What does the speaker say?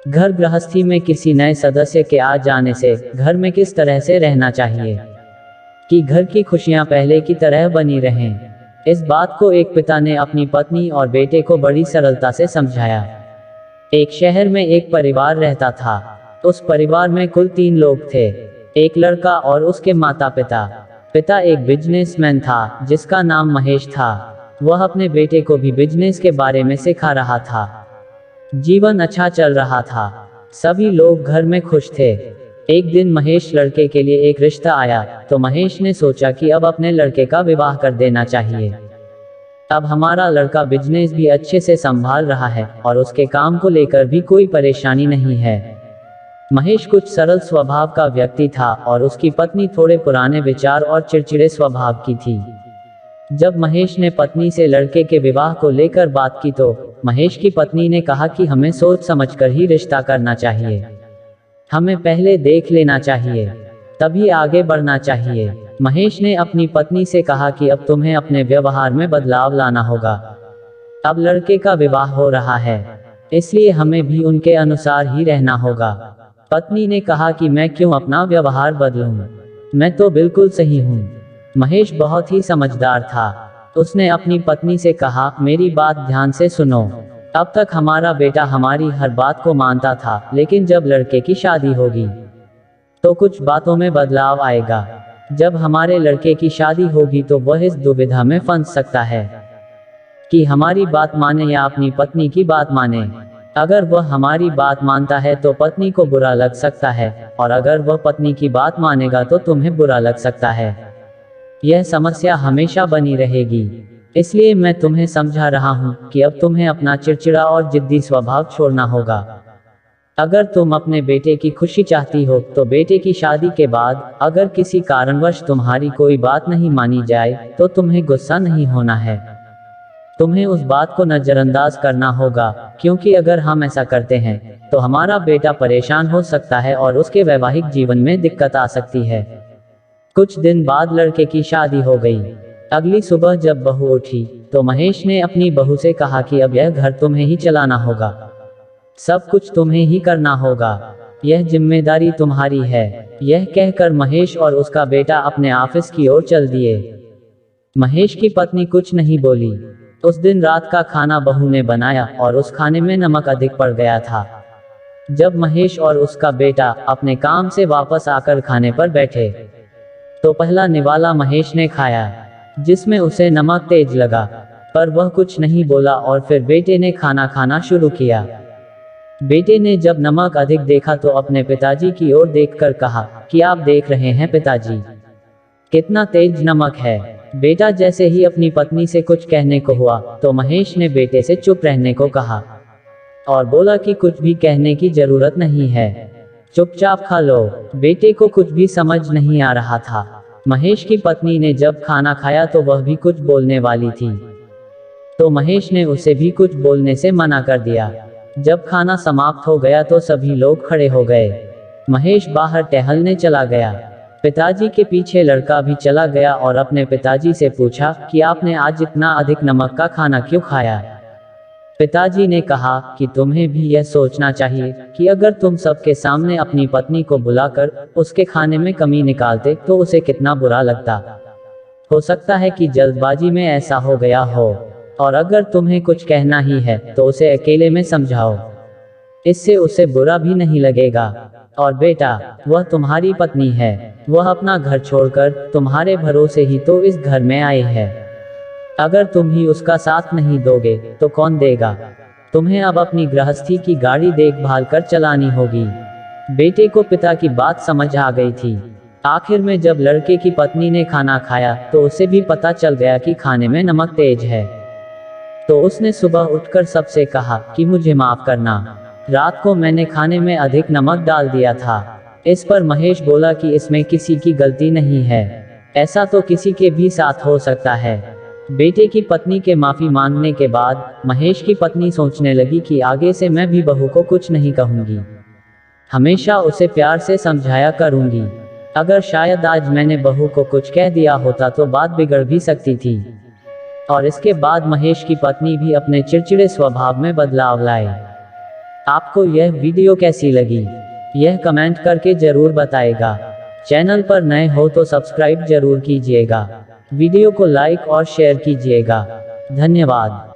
घर गृहस्थी में किसी नए सदस्य के आ जाने से घर में किस तरह से रहना चाहिए कि घर की खुशियां पहले की तरह बनी रहें। इस बात को एक पिता ने अपनी पत्नी और बेटे को बड़ी सरलता से समझाया। एक शहर में एक परिवार रहता था। उस परिवार में कुल 3 लोग थे, एक लड़का और उसके माता पिता। पिता एक बिजनेसमैन था जिसका नाम महेश था। वह अपने बेटे को भी बिजनेस के बारे में सिखा रहा था। जीवन अच्छा चल रहा था, सभी लोग घर में खुश थे। एक दिन महेश लड़के के लिए एक रिश्ता आया तो महेश ने सोचा कि अब अपने लड़के का विवाह कर देना चाहिए। अब हमारा लड़का बिजनेस भी अच्छे से संभाल रहा है और उसके काम को लेकर भी कोई परेशानी नहीं है। महेश कुछ सरल स्वभाव का व्यक्ति था और उसकी पत्नी थोड़े पुराने विचार और चिड़चिड़े स्वभाव की थी। जब महेश ने पत्नी से लड़के के विवाह को लेकर बात की तो महेश की पत्नी ने कहा कि हमें सोच समझकर ही रिश्ता करना चाहिए, हमें पहले देख लेना चाहिए, तभी आगे बढ़ना चाहिए। महेश ने अपनी पत्नी से कहा कि अब तुम्हें अपने व्यवहार में बदलाव लाना होगा। अब लड़के का विवाह हो रहा है, इसलिए हमें भी उनके अनुसार ही रहना होगा। पत्नी ने कहा कि मैं क्यों अपना व्यवहार बदलूं, मैं तो बिल्कुल सही हूँ। महेश बहुत ही समझदार था। उसने अपनी पत्नी से कहा, मेरी बात ध्यान से सुनो। अब तक हमारा बेटा हमारी हर बात को मानता था, लेकिन जब लड़के की शादी होगी तो कुछ बातों में बदलाव आएगा। जब हमारे लड़के की शादी होगी तो वह इस दुविधा में फंस सकता है कि हमारी बात माने या अपनी पत्नी की बात माने। अगर वह हमारी बात मानता है तो पत्नी को बुरा लग सकता है, और अगर वह पत्नी की बात मानेगा तो तुम्हें बुरा लग सकता है। यह समस्या हमेशा बनी रहेगी। इसलिए मैं तुम्हें समझा रहा हूँ कि अब तुम्हें अपना चिड़चिड़ा और जिद्दी स्वभाव छोड़ना होगा। अगर तुम अपने बेटे की खुशी चाहती हो तो बेटे की शादी के बाद अगर किसी कारणवश तुम्हारी कोई बात नहीं मानी जाए तो तुम्हें गुस्सा नहीं होना है। तुम्हें उस बात को नजरअंदाज करना होगा, क्योंकि अगर हम ऐसा करते हैं तो हमारा बेटा परेशान हो सकता है और उसके वैवाहिक जीवन में दिक्कत आ सकती है। कुछ दिन बाद लड़के की शादी हो गई। अगली सुबह जब बहू उठी तो महेश ने अपनी बहू से कहा कि अब यह घर तुम्हें ही चलाना होगा, सब कुछ तुम्हें ही करना होगा, यह जिम्मेदारी तुम्हारी है। यह कहकर महेश और उसका बेटा अपने ऑफिस की ओर चल दिए। महेश की पत्नी कुछ नहीं बोली। उस दिन रात का खाना बहू ने बनाया और उस खाने में नमक अधिक पड़ गया था। जब महेश और उसका बेटा अपने काम से वापस आकर खाने पर बैठे तो पहला निवाला महेश ने खाया, जिसमें उसे नमक तेज लगा, पर वह कुछ नहीं बोला और फिर बेटे ने खाना खाना शुरू किया। बेटे ने जब नमक अधिक देखा तो अपने पिताजी की ओर देखकर कहा कि आप देख रहे हैं पिताजी, कितना तेज नमक है। बेटा जैसे ही अपनी पत्नी से कुछ कहने को हुआ तो महेश ने बेटे से चुप रहने को कहा और बोला कि कुछ भी कहने की जरूरत नहीं है, चुपचाप खा लो। बेटे को कुछ भी समझ नहीं आ रहा था। महेश की पत्नी ने जब खाना खाया तो वह भी कुछ बोलने वाली थी, तो महेश ने उसे भी कुछ बोलने से मना कर दिया। जब खाना समाप्त हो गया तो सभी लोग खड़े हो गए। महेश बाहर टहलने चला गया। पिताजी के पीछे लड़का भी चला गया और अपने पिताजी से पूछा कि आपने आज इतना अधिक नमक का खाना क्यों खाया। पिताजी ने कहा कि तुम्हें भी यह सोचना चाहिए कि अगर तुम सबके सामने अपनी पत्नी को बुलाकर उसके खाने में कमी निकालते तो उसे कितना बुरा लगता। हो सकता है कि जल्दबाजी में ऐसा हो गया हो, और अगर तुम्हें कुछ कहना ही है तो उसे अकेले में समझाओ, इससे उसे बुरा भी नहीं लगेगा। और बेटा, वह तुम्हारी पत्नी है, वह अपना घर छोड़कर तुम्हारे भरोसे ही तो इस घर में आई है। अगर तुम ही उसका साथ नहीं दोगे तो कौन देगा। तुम्हें अब अपनी गृहस्थी की गाड़ी देखभाल कर चलानी होगी। बेटे को पिता की बात समझ आ गई थी। आखिर में जब लड़के की पत्नी ने खाना खाया तो उसे भी पता चल गया कि खाने में नमक तेज है। तो उसने सुबह उठकर सबसे कहा कि मुझे माफ करना, रात को मैंने खाने में अधिक नमक डाल दिया था। इस पर महेश बोला कि इसमें किसी की गलती नहीं है, ऐसा तो किसी के भी साथ हो सकता है। बेटे की पत्नी के माफी मांगने के बाद महेश की पत्नी सोचने लगी कि आगे से मैं भी बहू को कुछ नहीं कहूंगी, हमेशा उसे प्यार से समझाया करूंगी। अगर शायद आज मैंने बहू को कुछ कह दिया होता तो बात बिगड़ भी सकती थी। और इसके बाद महेश की पत्नी भी अपने चिड़चिड़े स्वभाव में बदलाव लाए। आपको यह वीडियो कैसी लगी, यह कमेंट करके जरूर बताएगा। चैनल पर नए हो तो सब्सक्राइब जरूर कीजिएगा। वीडियो को लाइक और शेयर कीजिएगा। धन्यवाद।